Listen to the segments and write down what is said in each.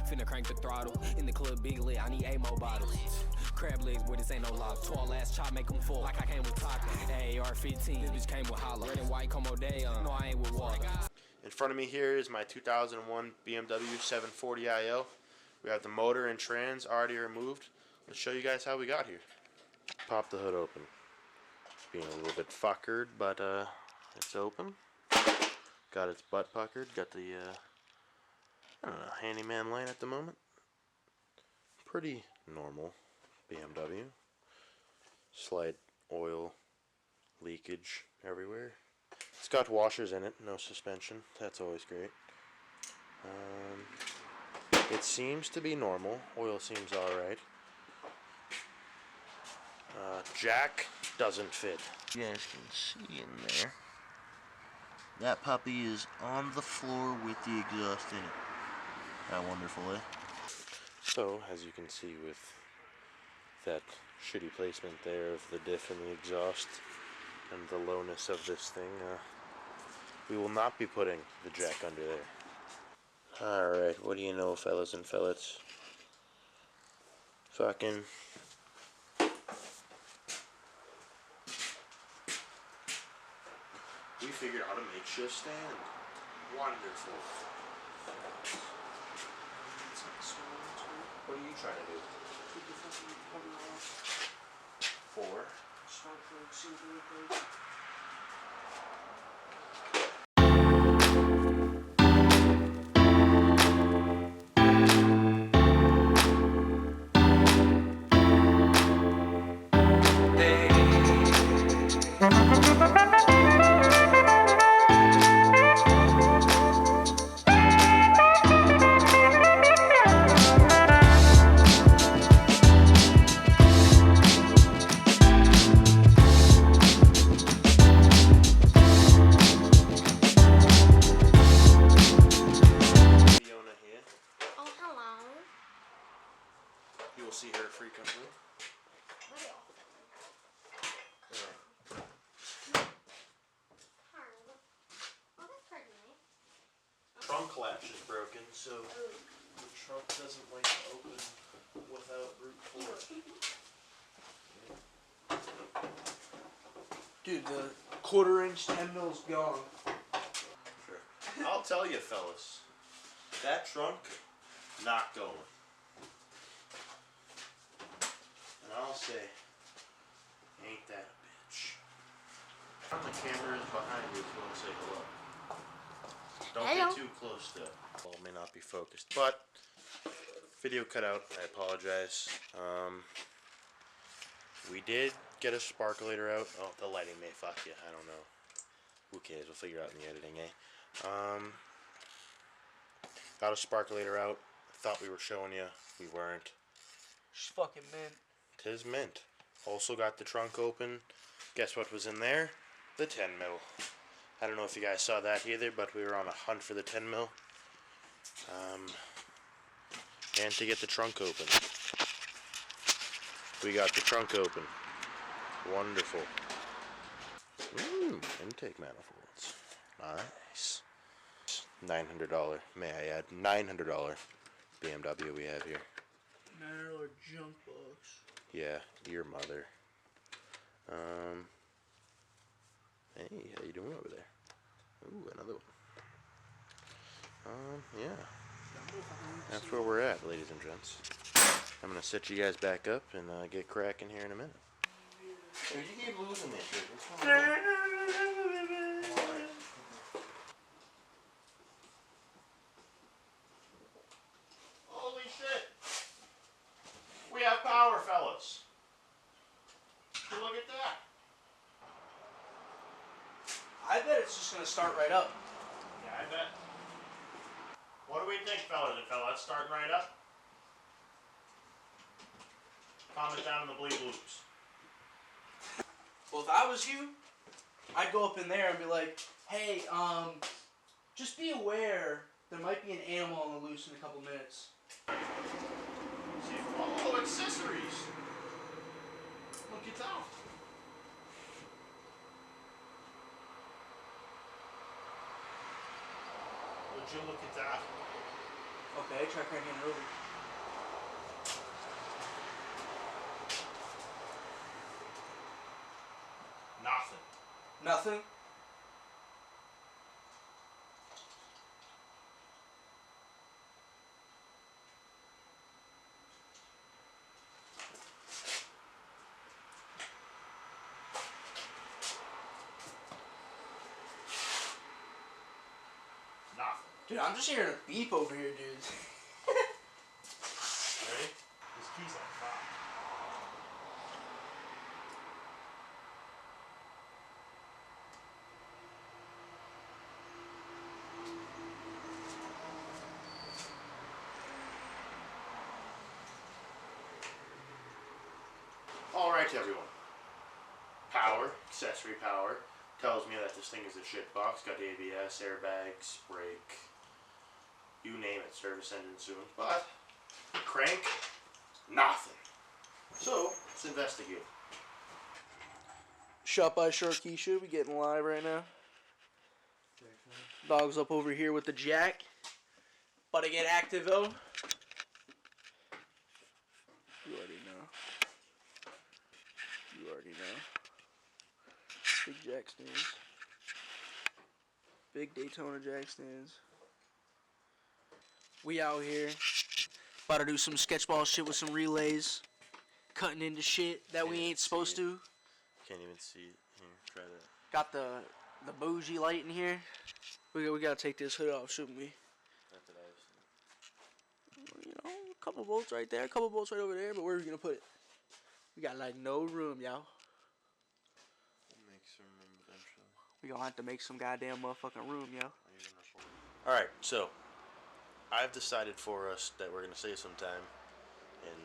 Finna crank the throttle. In the club, big lit, I need 8 more bottles. Crab legs, boy, this ain't no lock. Tall ass chop, make them full. Like I came with taco. AR-15, this bitch came with holla. Red and white, como day, no, I ain't with water. In front of me here is my 2001 BMW 740iL. We have the motor and trans already removed. Let's show you guys how we got here. Pop the hood open. It's being a little bit fuckered, but it's open. Got its butt puckered. Got the I don't know, handyman light at the moment. Pretty normal BMW. Slight oil leakage everywhere. It's got washers in it, no suspension. That's always great. It seems to be normal. Oil seems alright. Jack doesn't fit. You guys can see in there. That puppy is on the floor with the exhaust in it. How wonderful, eh? So, as you can see with that shitty placement there of the diff and the exhaust and the lowness of this thing, we will not be putting the jack under there. Alright, what do you know, fellas and fellates? Fucking we figured out a makeshift stand. Wonderful. What are you trying to do? For? You will see her at free company. Trunk latch is broken, so the trunk doesn't like to open without brute force. Dude, the 1/4 inch 10 mil's gone. Sure. I'll tell you, fellas, that trunk not going. And I'll say, ain't that a bitch? The camera is behind you if you want to say hello. Don't get too close though. Well, it may not be focused, but video cut out. I apologize. We did get a sparkulator out. Oh, the lighting may fuck you. I don't know. Who cares? We'll figure out in the editing, eh? Got a sparkulator out. Thought we were showing you. We weren't. She's fucking mint. 'Tis mint. Also got the trunk open. Guess what was in there? The 10 mil. I don't know if you guys saw that either, but we were on a hunt for the 10 mil. And to get the trunk open. We got the trunk open. Wonderful. Ooh, intake manifolds. Nice. $900, may I add, $900 BMW we have here. $9 junk box. Yeah, your mother. Hey, how you doing over there? Ooh, another one. Yeah. That's where we're at, ladies and gents. I'm gonna set you guys back up and get cracking here in a minute. Dude, you keep losing this shit. What's going on? Holy shit! We have power, fellas. Look at that. I bet it's just gonna start right up. Yeah, I bet. What do we think, fellas and fellas? Starting right up? Comment down in the bleed loops. Well, if I was you, I'd go up in there and be like, hey, just be aware there might be an animal on the loose in a couple minutes. See, oh, accessories. Look at that. Would you look at that? Okay, try cranking it over. Nothing. Nothing? Nothing. Dude, I'm just hearing a beep over here, dude. Ready? This key's on fire. Alright everyone. Power, accessory power, tells me that this thing is a shit box. Got ABS, airbags, brake, you name it, service engine soon. But, crank, nothing. So, let's investigate. Shot by Sharkeisha, we getting live right now. Dog's up over here with the jack. About to get active though. You already know. You already know. Big jack stands. Big Daytona jack stands. We out here. About to do some sketchball shit with some relays. Cutting into shit that we ain't supposed to. Can't even see it. Here, try that. Got the bougie light in here. We gotta take this hood off, shouldn't we? Not that I've seen. You know, a couple bolts right there, a couple bolts right over there, but where are we gonna put it? We got like no room, y'all. We'll make some room eventually. We gonna have to make some goddamn motherfucking room, yo. Alright, so I've decided for us that we're gonna save some time and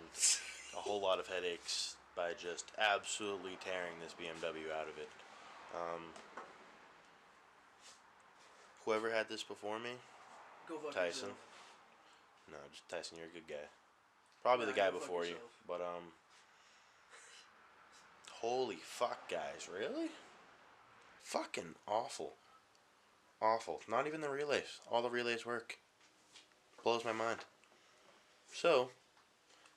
a whole lot of headaches by just absolutely tearing this BMW out of it. Whoever had this before me, Go fuck Tyson. yourself. No, just Tyson, you're a good guy. Probably the Nah, guy go fuck before you, yourself. but holy fuck, guys, really? Fucking awful. Awful. Not even the relays. All the relays work. Blows my mind. So,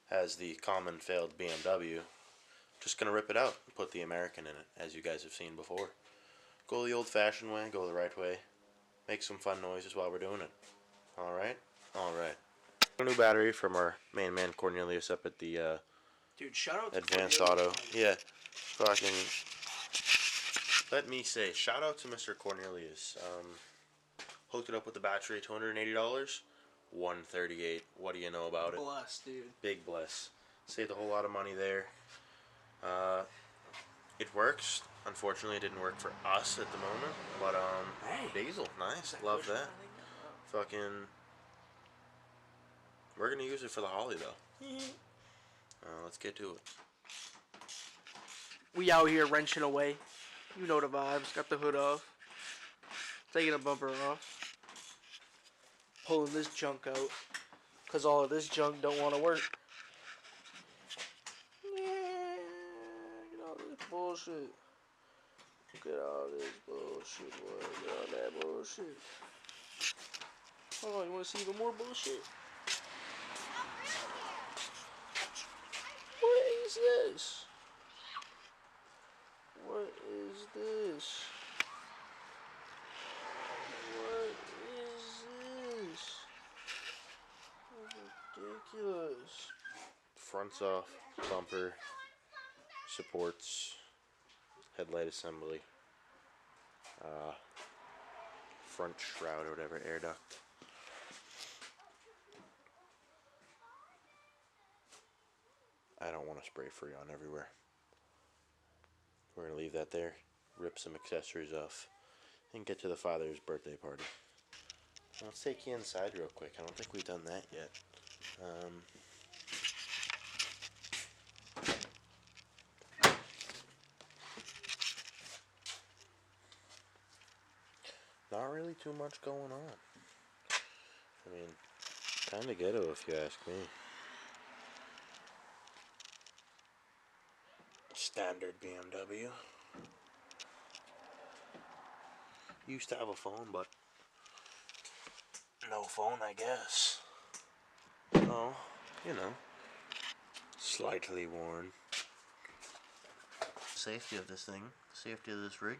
as the common failed BMW, just gonna rip it out and put the American in it, as you guys have seen before. Go the old-fashioned way, go the right way. Make some fun noises while we're doing it. Alright? Alright. A new battery from our main man Cornelius up at the Dude, shout out to Advanced Cornelius. Auto. Yeah. Fucking. Let me say, shout out to Mr. Cornelius. Hooked it up with the battery, $280, $138. What do you know about it? Bless, dude. Big bless. Saved a whole lot of money there. It works. Unfortunately, it didn't work for us at the moment. But Hey. diesel, nice. That Love cushion that. right there? Fucking. We're gonna use it for the Holly though. Let's get to it. We out here wrenching away. You know the vibes. Got the hood off. Taking a bumper off. Pulling this junk out. Because all of this junk don't want to work. Yeah. Get all this bullshit. Get all this bullshit, boy. Get all that bullshit. Hold on, you want to see even more bullshit? What is this? What is this? What is this? Ridiculous. Front's off, bumper, supports, headlight assembly, front shroud or whatever, air duct. I don't want to spray Freon everywhere. We're going to leave that there, rip some accessories off, and get to the father's birthday party. Let's take you inside real quick. I don't think we've done that yet. Not really too much going on. I mean, kind of ghetto if you ask me. Standard BMW. Used to have a phone, but no phone, I guess. Oh, you know, slightly worn. Safety of this thing, safety of this rig,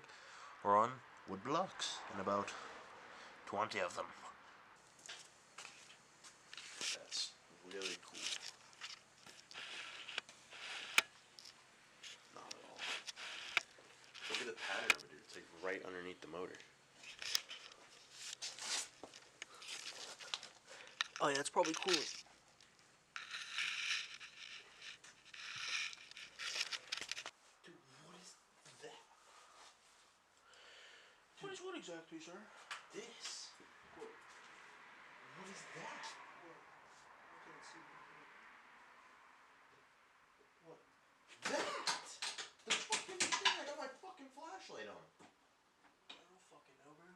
we're on wood blocks and about 20 of them. That's really cool. Not at all. Look at the pattern of it, dude. It's like right underneath the motor. Oh yeah, it's probably cool. Dude, what is that? What is what exactly, sir? This? What is that? I can't see. What? That? The fucking thing! I got my fucking flashlight on. I don't fucking know, bro.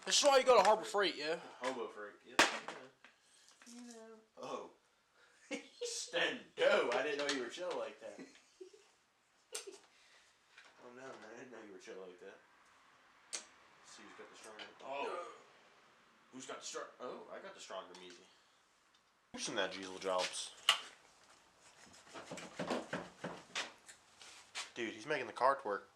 This is why you go to Harbor Freight, yeah? Hobo freak. Yep. You know. Oh. Stendo. I didn't know you were chill like that. Oh no, man. I didn't know you were chill like that. Let's see who's got the stronger. Oh. Who's got the strong? Oh, I got the stronger measy. Using that diesel jobs. Dude, he's making the car twerk.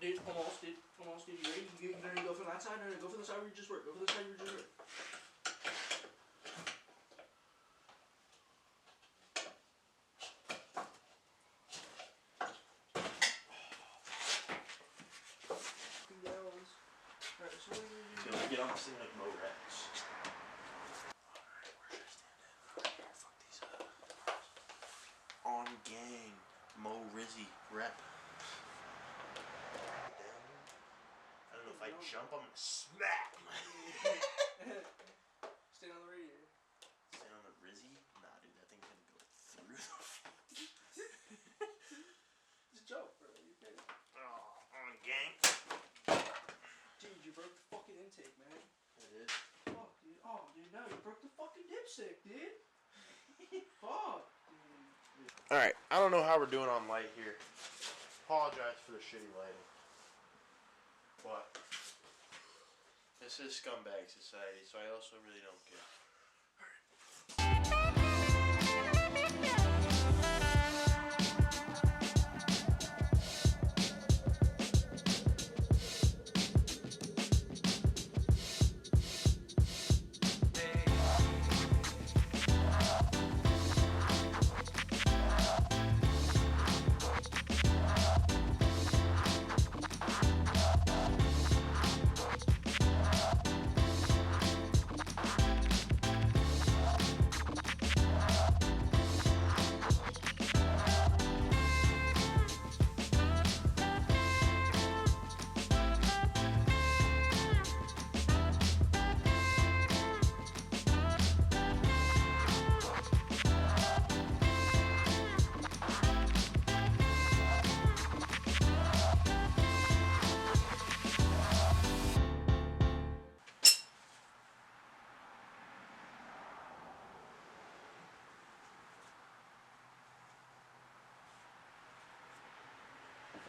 Dude, almost, dude. Almost, dude. You ready? You gonna go from that side? No, go from the side where you just work. Go from the side where you just work. Alright, so what are you Can I get on this thing like Mo Rex? Alright, where should I stand at? Fuck these up. On gang. Mo Rizzy rep. I don't know if I jump, I'm gonna smack. Stand on the radiator. Stand on the Rizzy? Nah, dude, that thing's gonna go through the It's a joke, bro. You paid. Oh, on gang. Dude, you broke the fucking intake, man. I did. Fuck, dude. Oh, dude, no, you broke the fucking dipstick, dude. Fuck, dude. Alright, I don't know how we're doing on light here. Apologize for the shitty lighting. But this is Scumbag Society, so I also really don't care.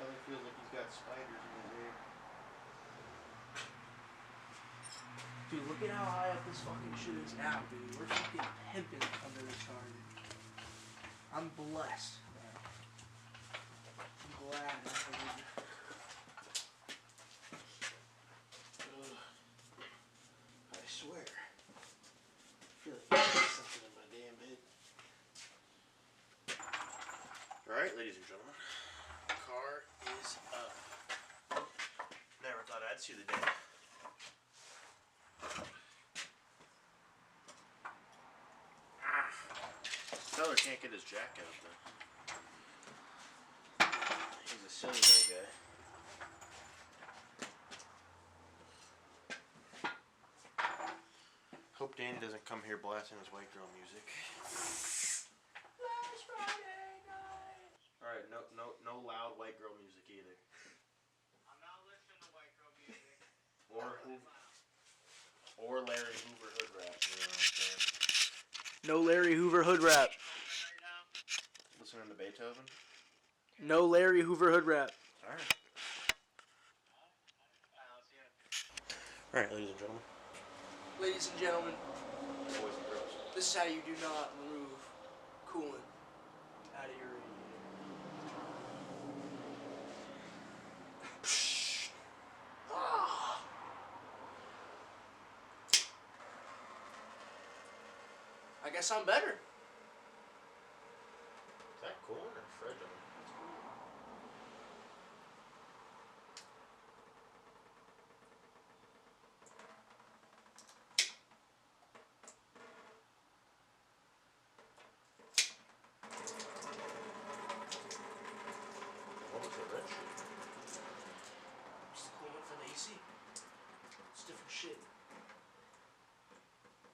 Feller feels like he's got spiders in his ear. Dude, look at how high up this fucking shit is now, dude. We're fucking pimping under this car, dude. I'm blessed, man. I'm glad, man. I swear. I feel like there's something in my damn head. Alright, ladies and gentlemen. Car is up. Never thought I'd see the day. Feller can't get his jack out though. He's a silly little guy. Hope Danny doesn't come here blasting his white girl music. Last Friday night. Alright, no loud white girl music either. I'm not listening to white girl music. Or Larry Hoover hood rap, you know what I'm saying? No Larry Hoover hood rap. Right now? Listening to Beethoven? No Larry Hoover hood rap. Alright. I'll see you. Alright, ladies and gentlemen. Ladies and gentlemen, Boys and girls. this is how you do not remove coolant out of your radiator. I guess I'm better. Is that coolant or frigid? What was the red shit? It's the coolant for the AC. It's different shit.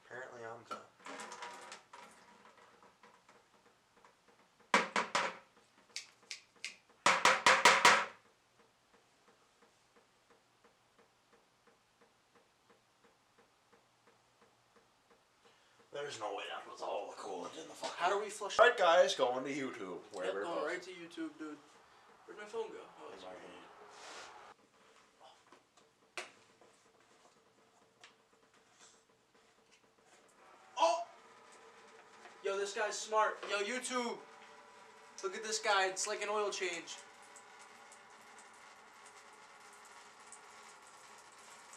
Apparently I'm done. There's no way that was all the coolant in the fucking... How do we flush? Alright guys, going to YouTube. Yep, Wherever going right to YouTube, dude. Where'd my phone go? Oh, it's in my right hand. Oh! Yo, this guy's smart. Yo, YouTube! Look at this guy. It's like an oil change.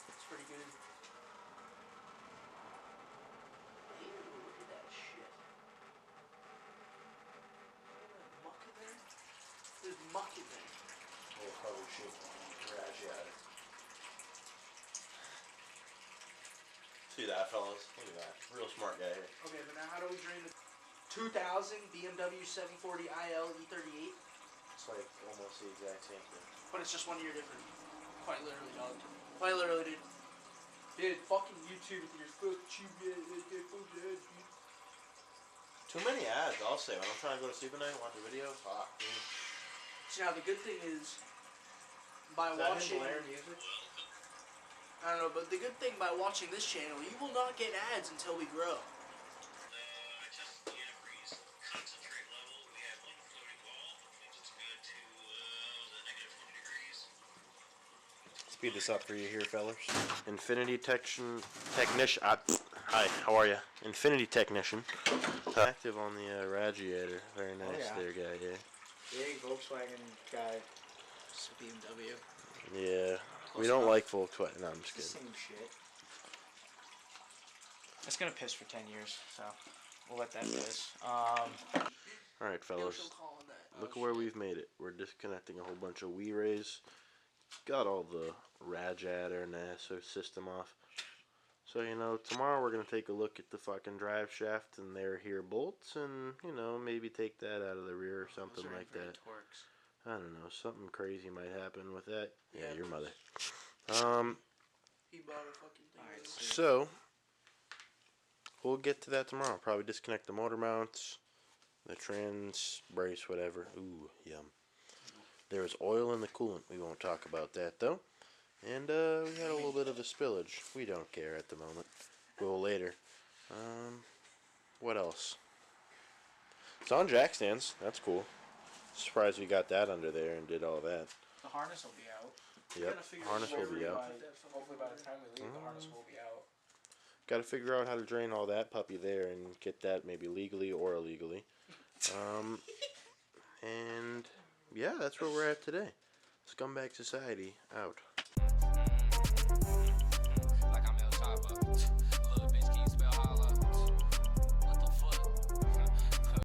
It's pretty good. Ew, look at that shit. Look at that muck in there. There's muck in there. Oh, holy shit. Garage at it. See that, fellas? Look at that. Real smart guy here. Okay, but now how do we drain the 2000 BMW 740 IL E38? It's like almost the exact same thing. But it's just 1 year different. Quite literally, dog. Quite literally, dude. Dude, fucking YouTube with your fuck dude. Too many ads, I'll say. When I'm trying to go to sleep at night and watch a video, fuck, dude. So now the good thing is, by Is that watching, him blaring music? I don't know, but the good thing by watching this channel, you will not get ads until we grow. Adjust the antifreeze concentrate level. We have one floating wall. It's good to the negative 20 degrees. Speed this up for you here, fellas. Infinity Technician. Hi, how are you? Infinity Technician. Active on the radiator. Very nice yeah. there, guy. Yeah. Big Volkswagen guy. It's a BMW. Yeah. We don't like Volkswagen. No, I'm just It's the kidding. same shit. It's gonna piss for 10 years, so we'll let that piss. Alright, Yo, fellas. she'll call on that. Look where we've made it. We're disconnecting a whole bunch of wee rays. Got all the radiator and the SO system off. So, you know, tomorrow we're going to take a look at the fucking drive shaft and their here bolts and, you know, maybe take that out of the rear or something like that. Torques. I don't know. Something crazy might happen with that. Yeah, Yeah. your mother. He bought a fucking thing. Alright, So, we'll get to that tomorrow. Probably disconnect the motor mounts, the trans brace, whatever. Ooh, yum. There was oil in the coolant. We won't talk about that, though. And we had a little bit of a spillage. We don't care at the moment. We'll later. What else? It's on jack stands. That's cool. Surprised we got that under there and did all that. The harness will be out. Yep, gotta figure harness out will where be we out. put that fucking Hopefully by the motor. time we leave, the harness will be out. Got to figure out how to drain all that puppy there and get that maybe legally or illegally. And yeah, that's where we're at today. Scumbag Society out. Like I'm El Chavo.